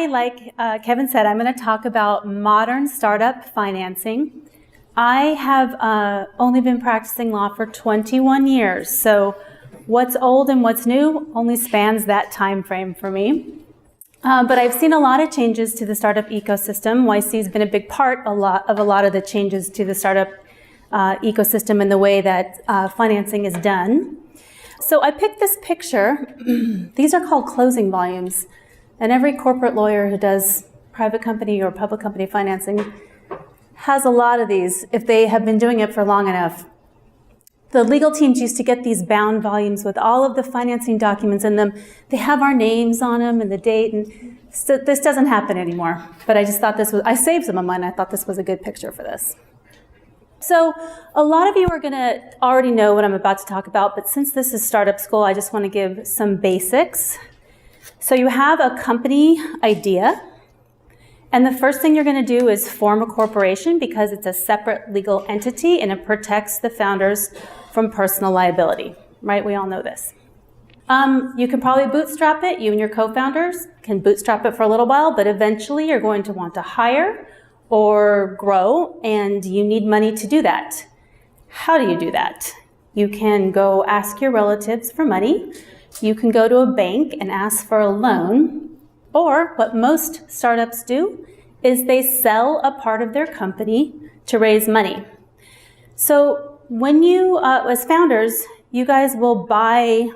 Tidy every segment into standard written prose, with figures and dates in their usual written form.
like Kevin said, I'm going to talk about modern startup financing. I have only been practicing law for 21 years, so what's old and what's new only spans that time frame for me. But I've seen a lot of changes to the startup ecosystem. YC has been a big part of a lot of the changes to the startup ecosystem and the way that financing is done. So I picked this picture. These are called closing volumes. And every corporate lawyer who does private company or public company financing has a lot of these if they have been doing it for long enough. The legal teams used to get these bound volumes with all of the financing documents in them. They have our names on them and the date, and this doesn't happen anymore. But I just thought I saved some of mine. I thought this was a good picture for this. So a lot of you are going to already know what I'm about to talk about, but since this is startup school, I just want to give some basics. So you have a company idea, and the first thing you're going to do is form a corporation because it's a separate legal entity and it protects the founders from personal liability, right? We all know this. You can probably bootstrap it. You and your co-founders can bootstrap it for a little while, but eventually you're going to want to hire or grow, and you need money to do that. How do you do that? You can go ask your relatives for money. You can go to a bank and ask for a loan, or what most startups do is they sell a part of their company to raise money. So when you, as founders, you guys will buy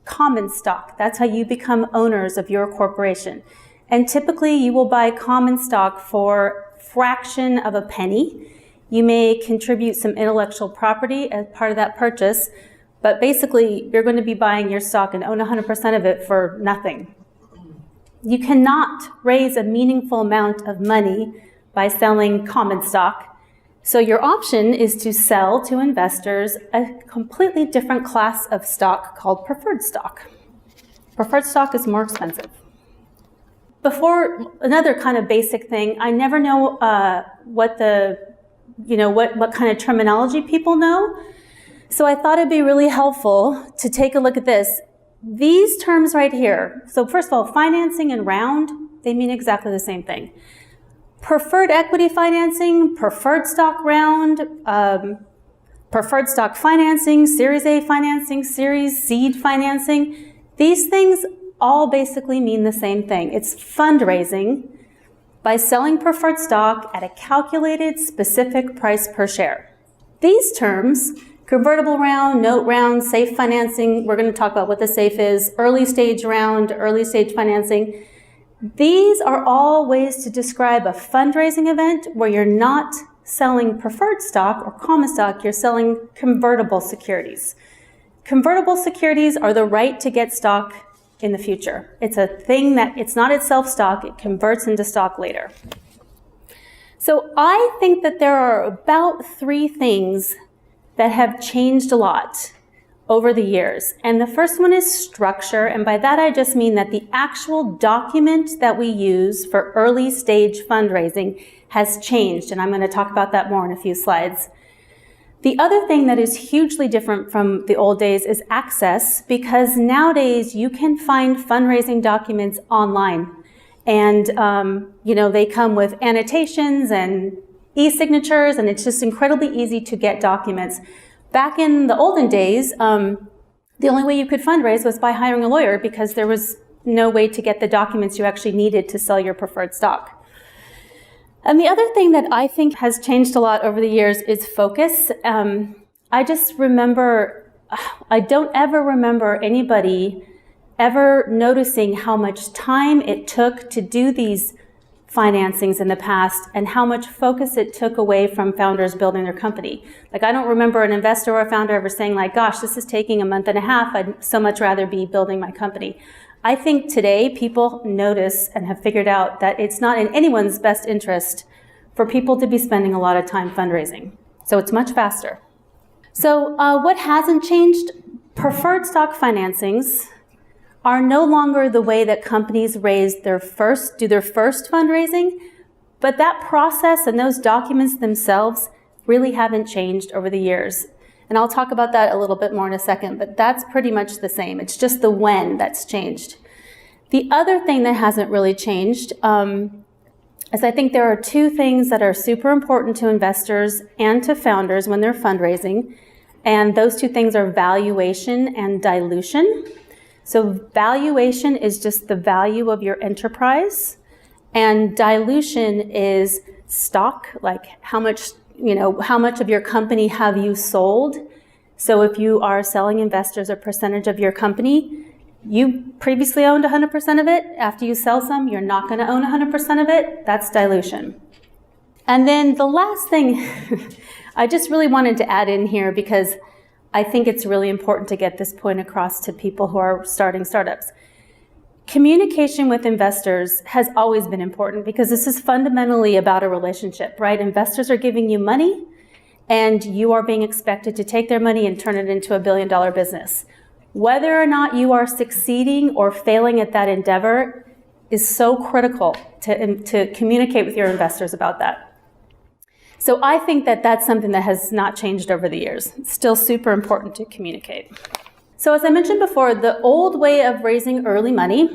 common stock. That's how you become owners of your corporation. And typically you will buy common stock for a fraction of a penny. You may contribute some intellectual property as part of that purchase, but basically, you're going to be buying your stock and own 100% of it for nothing. You cannot raise a meaningful amount of money by selling common stock. So your option is to sell to investors a completely different class of stock called preferred stock. Preferred stock is more expensive. Before, another kind of basic thing, I never know what kind of terminology people know. So I thought it'd be really helpful to take a look at this. These terms right here, so first of all, financing and round, they mean exactly the same thing. Preferred equity financing, preferred stock round, preferred stock financing, Series A financing, Series seed financing, these things all basically mean the same thing. It's fundraising by selling preferred stock at a calculated specific price per share. These terms, convertible round, note round, safe financing, we're going to talk about what the safe is, early stage round, early stage financing. These are all ways to describe a fundraising event where you're not selling preferred stock or common stock, you're selling convertible securities. Convertible securities are the right to get stock in the future. It's a thing that it's not itself stock, it converts into stock later. So I think that there are about 3 things that have changed a lot over the years. And the first one is structure. And by that, I just mean that the actual document that we use for early stage fundraising has changed. And I'm going to talk about that more in a few slides. The other thing that is hugely different from the old days is access, because nowadays you can find fundraising documents online. And, they come with annotations and e-signatures, and it's just incredibly easy to get documents. Back in the olden days, the only way you could fundraise was by hiring a lawyer because there was no way to get the documents you actually needed to sell your preferred stock. And the other thing that I think has changed a lot over the years is focus. I just remember, I don't ever remember anybody ever noticing how much time it took to do these financings in the past and how much focus it took away from founders building their company. Like, I don't remember an investor or a founder ever saying like, gosh, this is taking a month and a half. I'd so much rather be building my company. I think today people notice and have figured out that it's not in anyone's best interest for people to be spending a lot of time fundraising. So it's much faster. So what hasn't changed? Preferred stock financings are no longer the way that companies do their first fundraising, but that process and those documents themselves really haven't changed over the years. And I'll talk about that a little bit more in a second, but that's pretty much the same. It's just the when that's changed. The other thing that hasn't really changed is I think there are two things that are super important to investors and to founders when they're fundraising. And those two things are valuation and dilution. So valuation is just the value of your enterprise, and dilution is stock, like how much of your company have you sold. So if you are selling investors a percentage of your company, you previously owned 100% of it. After you sell some, you're not going to own 100% of it. That's dilution. And then the last thing I just really wanted to add in here, because I think it's really important to get this point across to people who are starting startups. Communication with investors has always been important, because this is fundamentally about a relationship, right? Investors are giving you money, and you are being expected to take their money and turn it into $1 billion business. Whether or not you are succeeding or failing at that endeavor is so critical to communicate with your investors about that. So I think that that's something that has not changed over the years. It's still super important to communicate. So as I mentioned before, the old way of raising early money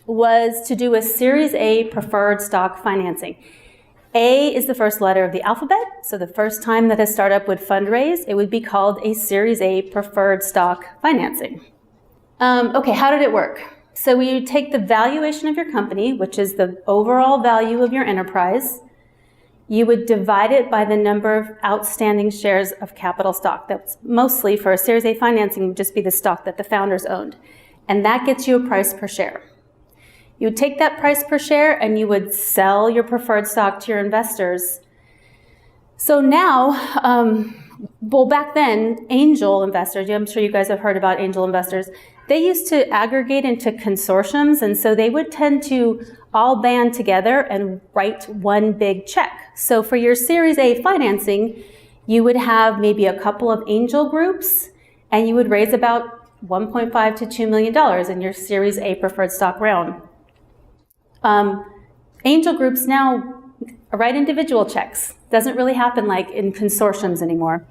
was to do a Series A preferred stock financing. A is the first letter of the alphabet, so the first time that a startup would fundraise, it would be called a Series A preferred stock financing. Okay, how did it work? So we would take the valuation of your company, which is the overall value of your enterprise. You would divide it by the number of outstanding shares of capital stock. That's mostly, for a Series A financing, would just be the stock that the founders owned. And that gets you a price per share. You would take that price per share and you would sell your preferred stock to your investors. So now, back then, angel investors, I'm sure you guys have heard about angel investors, they used to aggregate into consortiums, and so they would tend to all band together and write one big check. So for your Series A financing, you would have maybe a couple of angel groups, and you would raise about $1.5 to $2 million in your Series A preferred stock round. Angel groups now write individual checks. Doesn't really happen like in consortiums anymore.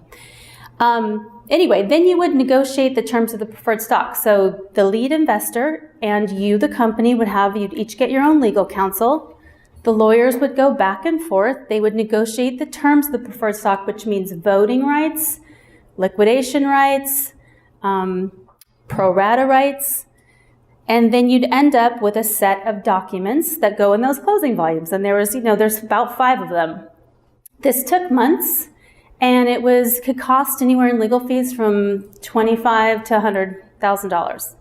Anyway, then you would negotiate the terms of the preferred stock. So the lead investor and you, the company, you'd each get your own legal counsel. The lawyers would go back and forth. They would negotiate the terms of the preferred stock, which means voting rights, liquidation rights, pro rata rights. And then you'd end up with a set of documents that go in those closing volumes. And there's about 5 of them. This took months, and it could cost anywhere in legal fees from $25,000 to $100,000.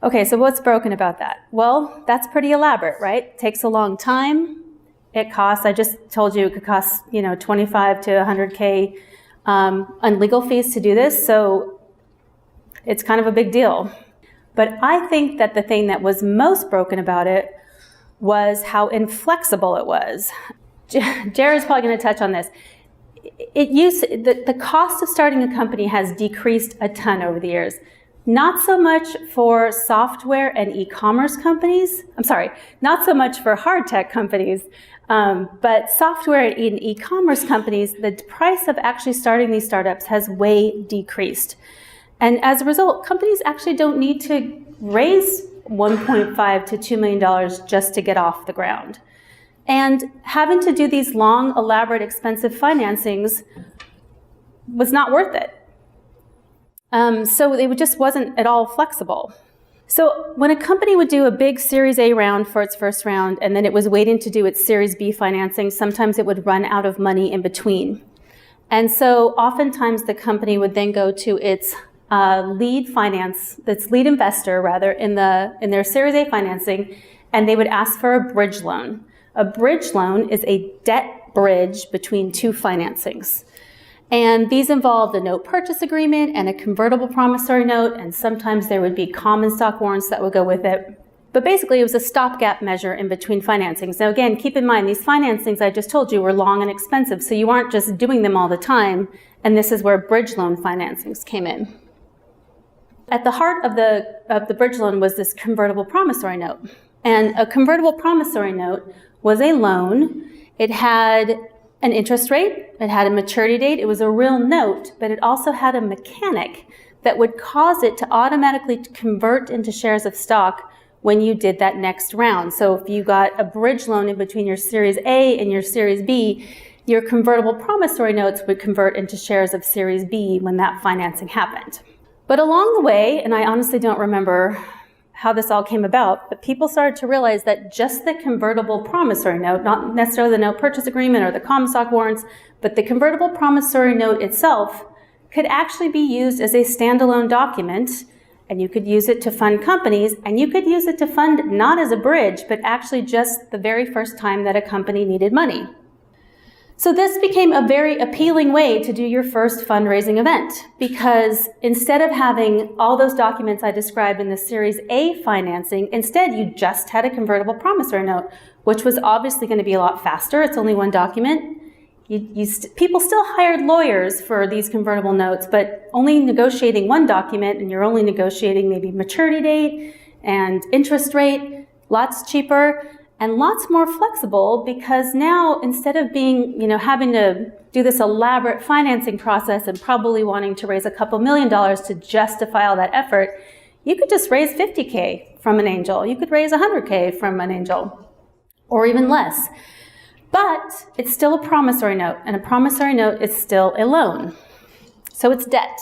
Okay, so what's broken about that? Well, that's pretty elaborate, right? It takes a long time. It costs, I just told you, it could cost, 25 to 100K on legal fees to do this, so it's kind of a big deal. But I think that the thing that was most broken about it was how inflexible it was. Jared's probably going to touch on this. The cost of starting a company has decreased a ton over the years. Not so much for software and e-commerce companies. I'm sorry, not so much for hard tech companies, but software and e-commerce companies, the price of actually starting these startups has way decreased. And as a result, companies actually don't need to raise $1.5 to $2 million just to get off the ground. And having to do these long, elaborate, expensive financings was not worth it. So it just wasn't at all flexible. So when a company would do a big Series A round for its first round, and then it was waiting to do its Series B financing, sometimes it would run out of money in between. And so oftentimes the company would then go to its lead investor in their Series A financing, and they would ask for a bridge loan. A bridge loan is a debt bridge between two financings. And these involved a note purchase agreement and a convertible promissory note, and sometimes there would be common stock warrants that would go with it. But basically, it was a stopgap measure in between financings. Now again, keep in mind, these financings I just told you were long and expensive, so you aren't just doing them all the time, and this is where bridge loan financings came in. At the heart of the bridge loan was this convertible promissory note. And a convertible promissory note was a loan. It had an interest rate, it had a maturity date, it was a real note, but it also had a mechanic that would cause it to automatically convert into shares of stock when you did that next round. So if you got a bridge loan in between your Series A and your Series B, your convertible promissory notes would convert into shares of Series B when that financing happened. But along the way, and I honestly don't remember how this all came about, but people started to realize that just the convertible promissory note, not necessarily the note purchase agreement or the common stock warrants, but the convertible promissory note itself could actually be used as a standalone document, and you could use it to fund companies, and you could use it to fund not as a bridge, but actually just the very first time that a company needed money. So this became a very appealing way to do your first fundraising event, because instead of having all those documents I described in the Series A financing, instead you just had a convertible promissory note, which was obviously going to be a lot faster. It's only one document. People still hired lawyers for these convertible notes, but only negotiating one document, and you're only negotiating maybe maturity date and interest rate, lots cheaper and lots more flexible, because now instead of being, having to do this elaborate financing process and probably wanting to raise a couple $1 million to justify all that effort, you could just raise $50K from an angel. You could raise $100K from an angel, or even less. But it's still a promissory note, and a promissory note is still a loan. So it's debt.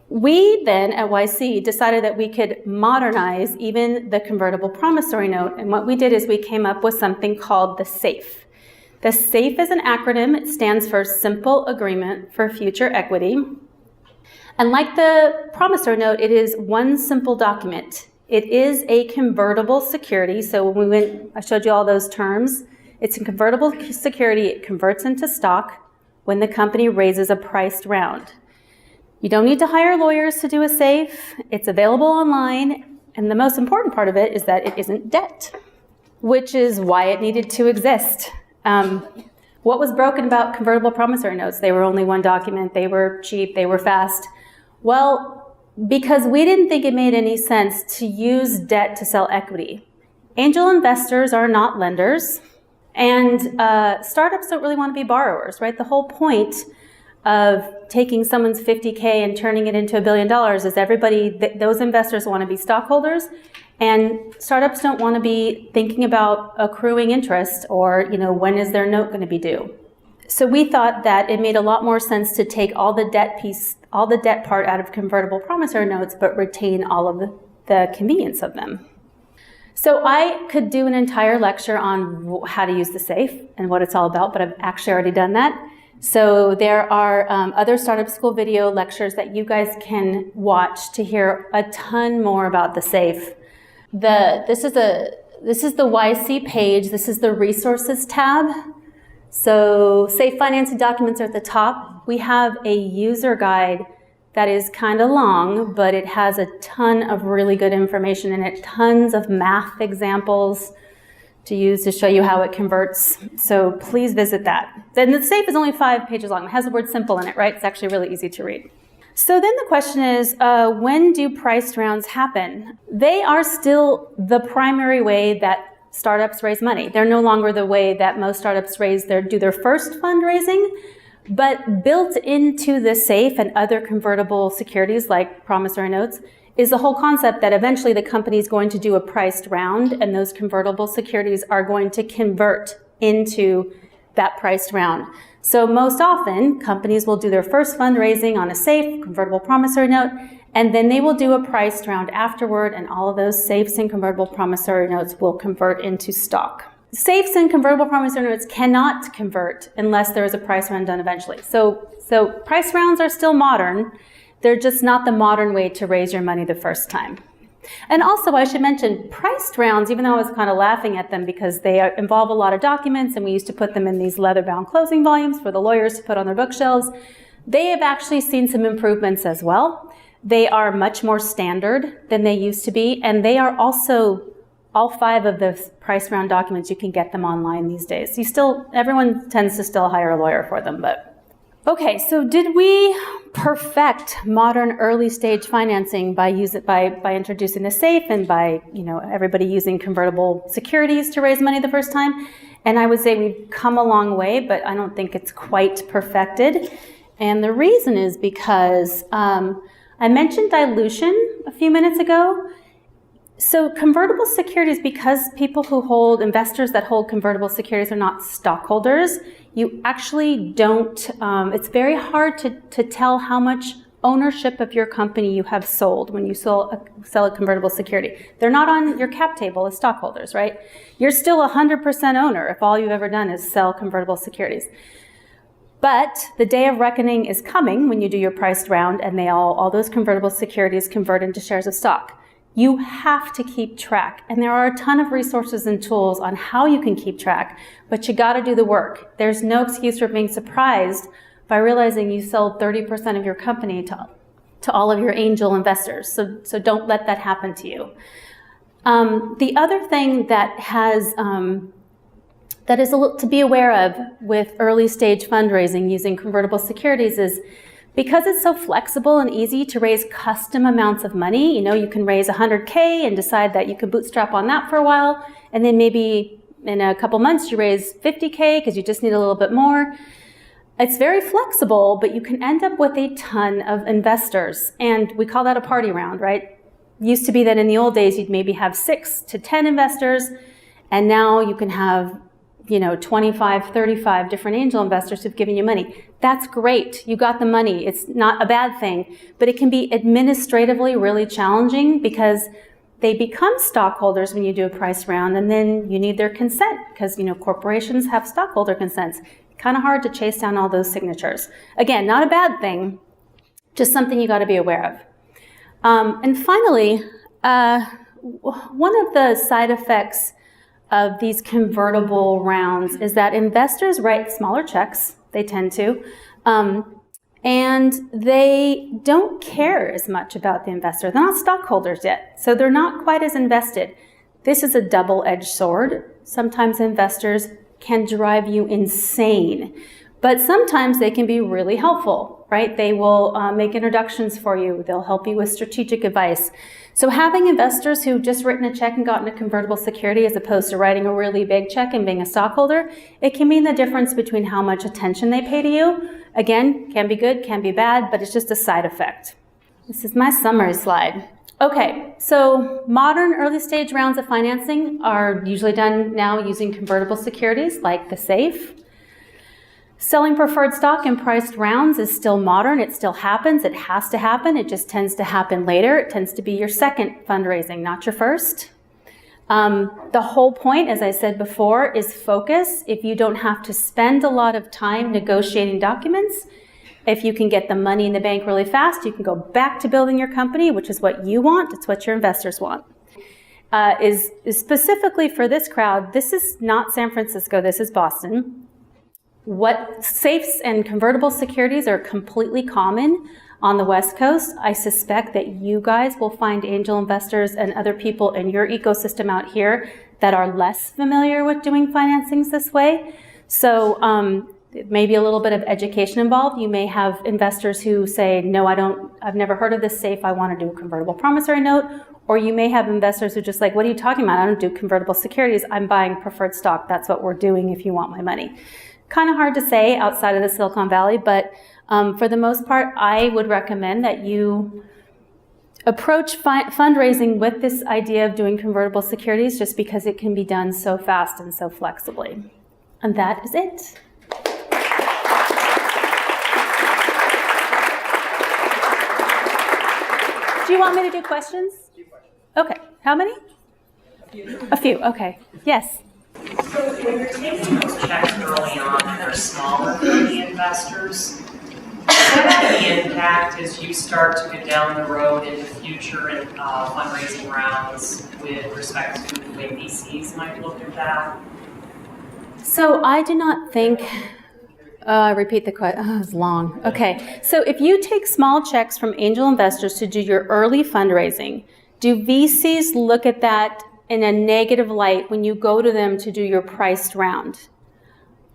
We then at YC decided that we could modernize even the convertible promissory note, and what we did is we came up with something called the SAFE. The SAFE is an acronym. It stands for Simple Agreement for Future Equity. And like the promissory note, it is one simple document. It is a convertible security. So when I showed you all those terms. It's a convertible security. It converts into stock when the company raises a priced round. You don't need to hire lawyers to do a SAFE. It's available online. And the most important part of it is that it isn't debt, which is why it needed to exist. What was broken about convertible promissory notes? They were only one document. They were cheap. They were fast. Well, because we didn't think it made any sense to use debt to sell equity. Angel investors are not lenders. And startups don't really want to be borrowers, right? The whole point of taking someone's $50K and turning it into $1 billion is those investors want to be stockholders, and startups don't want to be thinking about accruing interest or, when is their note going to be due. So we thought that it made a lot more sense to take all the debt part out of convertible promissory notes, but retain all of the convenience of them. So I could do an entire lecture on how to use the SAFE and what it's all about, but I've actually already done that. So there are other Startup School video lectures that you guys can watch to hear a ton more about the SAFE. This is the YC page. This is the resources tab. So SAFE financing documents are at the top. We have a user guide that is kind of long, but it has a ton of really good information in it, tons of math examples to use to show you how it converts. So please visit that. Then the SAFE is only 5 pages long. It has the word simple in it, right? It's actually really easy to read. So then the question is, when do priced rounds happen? They are still the primary way that startups raise money. They're no longer the way that most startups do their first fundraising. But built into the SAFE and other convertible securities like promissory notes is the whole concept that eventually the company is going to do a priced round, and those convertible securities are going to convert into that priced round. So most often, companies will do their first fundraising on a SAFE, convertible promissory note, and then they will do a priced round afterward, and all of those SAFEs and convertible promissory notes will convert into stock. SAFEs and convertible promissory notes cannot convert unless there is a price round done eventually. So price rounds are still modern. They're just not the modern way to raise your money the first time. And also, I should mention, priced rounds, even though I was kind of laughing at them because they involve a lot of documents, and we used to put them in these leather-bound closing volumes for the lawyers to put on their bookshelves, they have actually seen some improvements as well. They are much more standard than they used to be, and they are also all 5 of the price round documents, you can get them online these days. Everyone tends to still hire a lawyer for them, but. Okay, so did we perfect modern early stage financing by introducing the SAFE and by, everybody using convertible securities to raise money the first time? And I would say we've come a long way, but I don't think it's quite perfected. And the reason is because I mentioned dilution a few minutes ago. So convertible securities, because investors that hold convertible securities are not stockholders, you actually don't, it's very hard to tell how much ownership of your company you have sold when you sell a convertible security. They're not on your cap table as stockholders, right? You're still 100% owner if all you've ever done is sell convertible securities. But the day of reckoning is coming when you do your priced round and all those convertible securities convert into shares of stock. You have to keep track, and there are a ton of resources and tools on how you can keep track, but you got to do the work. There's no excuse for being surprised by realizing you sold 30% of your company to all of your angel investors. So don't let that happen to you. The other thing that is a little to be aware of with early stage fundraising using convertible securities is because it's so flexible and easy to raise custom amounts of money. You can raise $100K and decide that you can bootstrap on that for a while, and then maybe in a couple months you raise $50K because you just need a little bit more. It's very flexible, but you can end up with a ton of investors, and we call that a party round, right? Used to be that in the old days you'd maybe have 6 to 10 investors, and now you can have 25, 35 different angel investors who've given you money. That's great. You got the money. It's not a bad thing, but it can be administratively really challenging because they become stockholders when you do a price round, and then you need their consent because, corporations have stockholder consents. Kind of hard to chase down all those signatures. Again, not a bad thing, just something you got to be aware of. And finally, one of the side effects of these convertible rounds is that investors write smaller checks, they tend to, and they don't care as much about the investor. They're not stockholders yet, so they're not quite as invested. This is a double-edged sword. Sometimes investors can drive you insane, but sometimes they can be really helpful, right? They will make introductions for you. They'll help you with strategic advice. So having investors who've just written a check and gotten a convertible security as opposed to writing a really big check and being a stockholder, it can mean the difference between how much attention they pay to you. Again, can be good, can be bad, but it's just a side effect. This is my summary slide. Okay, so modern early stage rounds of financing are usually done now using convertible securities like the SAFE. Selling preferred stock in priced rounds is still modern. It still happens. It has to happen. It just tends to happen later. It tends to be your second fundraising, not your first. The whole point, as I said before, is focus. If you don't have to spend a lot of time negotiating documents, if you can get the money in the bank really fast, you can go back to building your company, which is what you want. It's what your investors want. Is specifically for this crowd, this is not San Francisco. This is Boston. What safes and convertible securities are completely common on the West Coast. I suspect that you guys will find angel investors and other people in your ecosystem out here that are less familiar with doing financings this way. So maybe a little bit of education involved. You may have investors who say, no, I've never heard of this safe. I want to do a convertible promissory note. Or you may have investors who are just like, what are you talking about? I don't do convertible securities. I'm buying preferred stock. That's what we're doing if you want my money. Kind of hard to say outside of the Silicon Valley, but for the most part, I would recommend that you approach fundraising with this idea of doing convertible securities just because it can be done so fast and so flexibly. And that is it. Do you want me to do questions? Okay. How many? A few. Okay. Yes. So when you're taking those checks early on and they're smaller for the investors, does that have any impact as you start to go down the road in the future in fundraising rounds with respect to the way VCs might look at that? So I do not think, repeat the question, it's long. Okay, so if you take small checks from angel investors to do your early fundraising, do VCs look at that in a negative light when you go to them to do your priced round?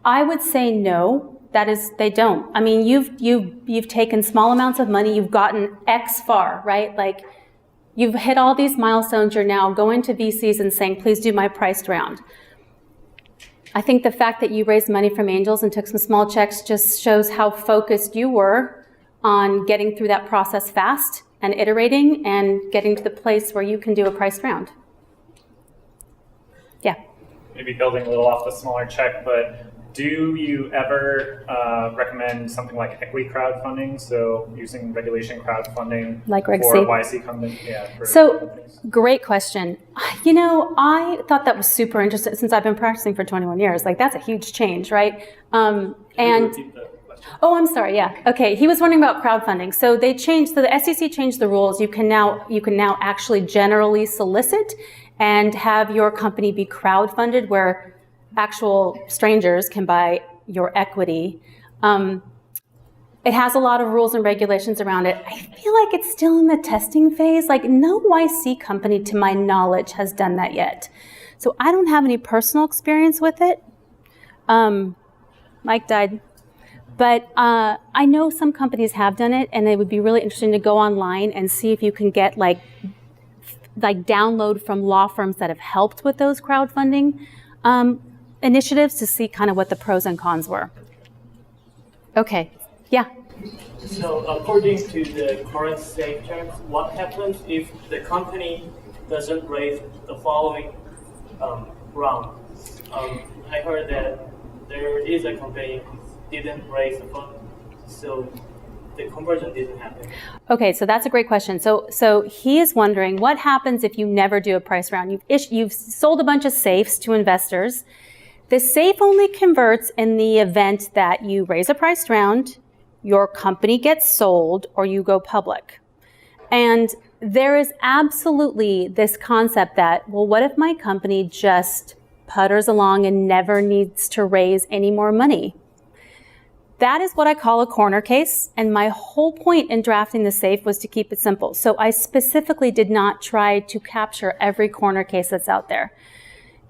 I would say no. That is, they don't. I mean, you've taken small amounts of money, you've gotten X far, right? Like, you've hit all these milestones. You're now going to VCs and saying, please do my priced round. I think the fact that you raised money from angels and took some small checks just shows how focused you were on getting through that process fast and iterating and getting to the place where you can do a priced round. Yeah. Maybe building a little off the smaller check, but do you ever recommend something like equity crowdfunding? So using regulation crowdfunding like Reg for C? YC companies? Yeah. Great question. You know, I thought that was super interesting since I've been practicing for 21 years. Like, that's a huge change, right? And oh, I'm sorry. Yeah. Okay. He was wondering about crowdfunding. So they changed. So the SEC changed the rules. You can now actually generally solicit and have your company be crowdfunded, where actual strangers can buy your equity. It has a lot of rules and regulations around it. I feel like it's still in the testing phase. Like, no YC company, to my knowledge, has done that yet. So I don't have any personal experience with it. Mike died. But I know some companies have done it, and it would be really interesting to go online and see if you can get like download from law firms that have helped with those crowdfunding initiatives to see kind of what the pros and cons were. Okay, yeah. So according to the current safe terms, what happens if the company doesn't raise the following round? I heard that there is a company didn't raise the fund, so the conversion didn't happen. Okay, so that's a great question. So he is wondering what happens if you never do a price round. You've sold a bunch of safes to investors. The safe only converts in the event that you raise a priced round, your company gets sold, or you go public. And there is absolutely this concept that, well, what if my company just putters along and never needs to raise any more money? That is what I call a corner case, and my whole point in drafting the safe was to keep it simple. So I specifically did not try to capture every corner case that's out there.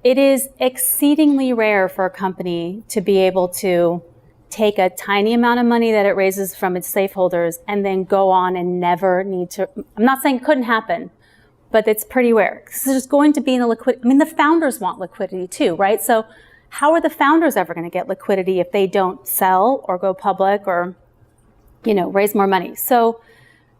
It is exceedingly rare for a company to be able to take a tiny amount of money that it raises from its safe holders and then go on and never need to. I'm not saying it couldn't happen, but it's pretty rare. Because there's going to be in a liquidity. I mean, the founders want liquidity too, right? So how are the founders ever going to get liquidity if they don't sell or go public or, raise more money? So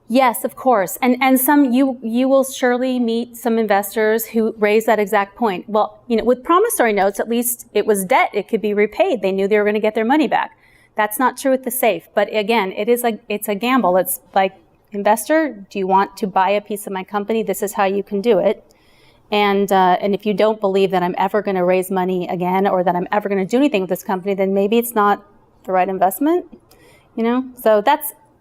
yes, of course. And some, you will surely meet some investors who raise that exact point. Well, with promissory notes, at least it was debt. It could be repaid. They knew they were going to get their money back. That's not true with the safe. But again, it's a gamble. It's like, investor, do you want to buy a piece of my company? This is how you can do it. And if you don't believe that I'm ever going to raise money again, or that I'm ever going to do anything with this company, then maybe it's not the right investment, So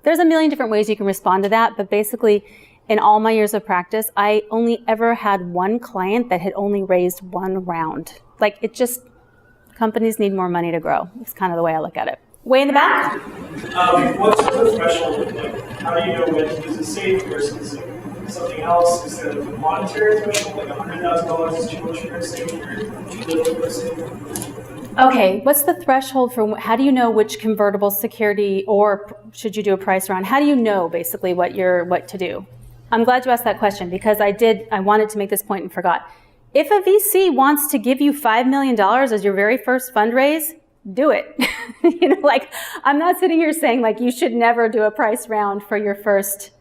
there's a million different ways you can respond to that. But basically, in all my years of practice, I only ever had one client that had only raised one round. Companies need more money to grow. It's kind of the way I look at it. Way in the back? What's the threshold? How do you know when to use a safe versus something else instead of a monetary threshold, like $100,000 is too much for a safe or too little for a safe? Okay, what's the threshold for, how do you know which convertible security, or should you do a price round? How do you know basically what to do? I'm glad you asked that question, because I wanted to make this point and forgot. If a VC wants to give you $5 million as your very first fundraise, do it. I'm not sitting here saying you should never do a price round for your first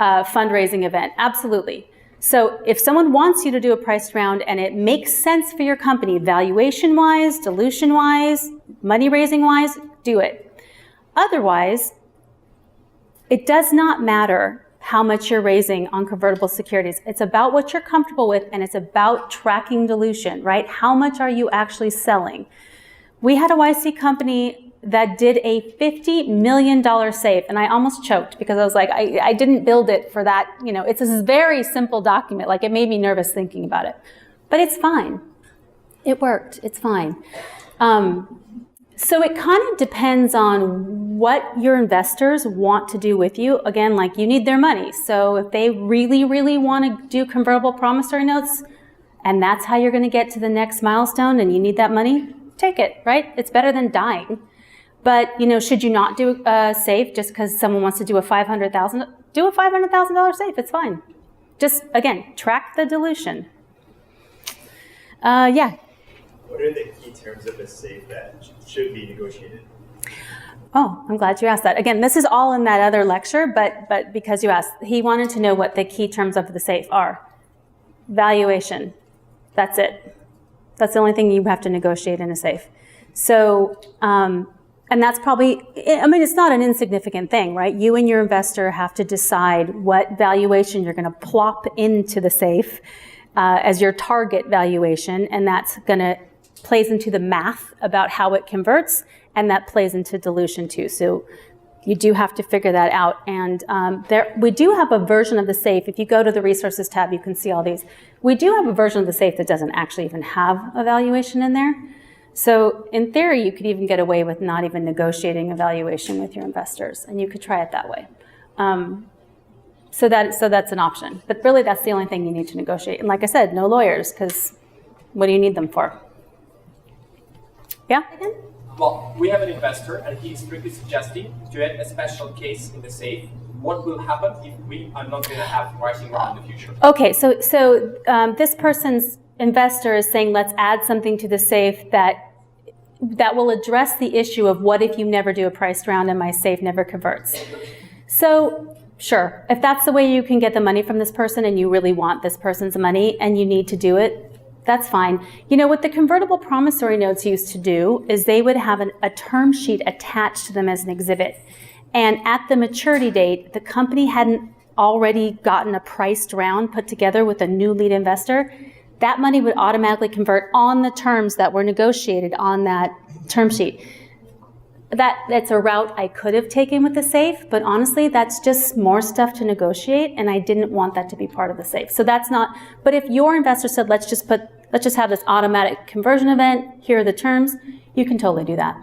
fundraising event. Absolutely. So if someone wants you to do a priced round and it makes sense for your company, valuation-wise, dilution-wise, money-raising-wise, do it. Otherwise, it does not matter how much you're raising on convertible securities. It's about what you're comfortable with, and it's about tracking dilution, right? How much are you actually selling? We had a YC company that did a $50 million safe, and I almost choked because I was like, I didn't build it for that. It's a very simple document. It made me nervous thinking about it, but it's fine. It worked. It's fine. So it kind of depends on what your investors want to do with you. Again, you need their money. So if they really, really want to do convertible promissory notes, and that's how you're going to get to the next milestone, and you need that money, take it, right? It's better than dying. But, should you not do a safe just because someone wants to do a $500,000? Do a $500,000 safe. It's fine. Just, again, track the dilution. Yeah. What are the key terms of a safe that should be negotiated? Oh, I'm glad you asked that. Again, this is all in that other lecture, but because you asked, he wanted to know what the key terms of the safe are. Valuation. That's it. That's the only thing you have to negotiate in a safe. So, and that's probably, I mean, it's not an insignificant thing, right? You and your investor have to decide what valuation you're going to plop into the safe as your target valuation, and that's going to plays into the math about how it converts, and that plays into dilution too. So you do have to figure that out. And we do have a version of the safe. If you go to the resources tab, you can see all these. We do have a version of the safe that doesn't actually even have a valuation in there. So in theory, you could even get away with not even negotiating a valuation with your investors, and you could try it that way. So that's an option. But really, that's the only thing you need to negotiate. And like I said, no lawyers, because what do you need them for? Yeah? Well, we have an investor, and he's strictly suggesting to add a special case in the safe. What will happen if we are not going to have pricing round in the future? Okay, so this person's investor is saying, let's add something to the safe that will address the issue of what if you never do a priced round and my safe never converts. So, sure, if that's the way you can get the money from this person and you really want this person's money and you need to do it, that's fine. You know, what the convertible promissory notes used to do is they would have a term sheet attached to them as an exhibit. And at the maturity date, the company hadn't already gotten a priced round put together with a new lead investor. That money would automatically convert on the terms that were negotiated on that term sheet. That's a route I could have taken with the safe, but honestly, that's just more stuff to negotiate, and I didn't want that to be part of the safe. So that's not, but if your investor said, let's just have this automatic conversion event, here are the terms, you can totally do that.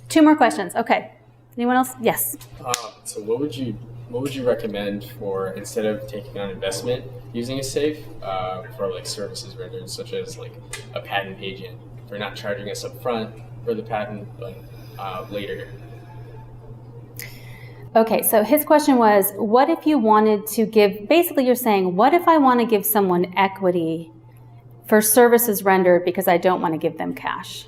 Two more questions. Okay. Anyone else? Yes. So what would you recommend for, instead of taking on investment using a safe, for like services rendered, such as like a patent agent, for not charging us up front for the patent, but later? Okay, so his question was, what if you wanted to give, basically you're saying, what if I want to give someone equity for services rendered because I don't want to give them cash?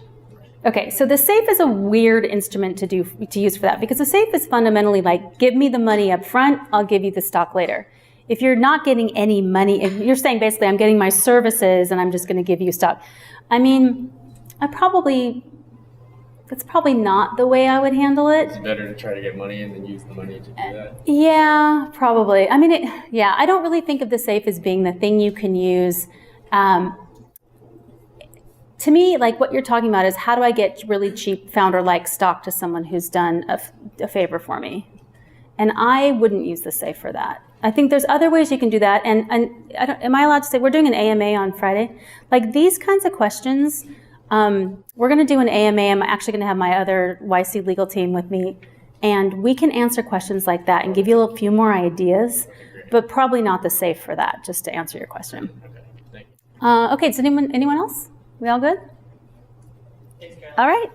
Okay, so the safe is a weird instrument to use for that, because the safe is fundamentally like, give me the money up front, I'll give you the stock later. If you're not getting any money, if you're saying basically I'm getting my services and I'm just going to give you stock, I mean, that's probably not the way I would handle it. It's better to try to get money and then use the money to do that. Yeah, probably. I mean, I don't really think of the safe as being the thing you can use. To me, like what you're talking about is, how do I get really cheap founder-like stock to someone who's done a favor for me? And I wouldn't use the safe for that. I think there's other ways you can do that. And am I allowed to say, we're doing an AMA on Friday? Like these kinds of questions, we're going to do an AMA. I'm actually going to have my other YC legal team with me. And we can answer questions like that and give you a few more ideas, but probably not the safe for that, just to answer your question. Okay, thank you. Okay, so anyone else? We all good? All right.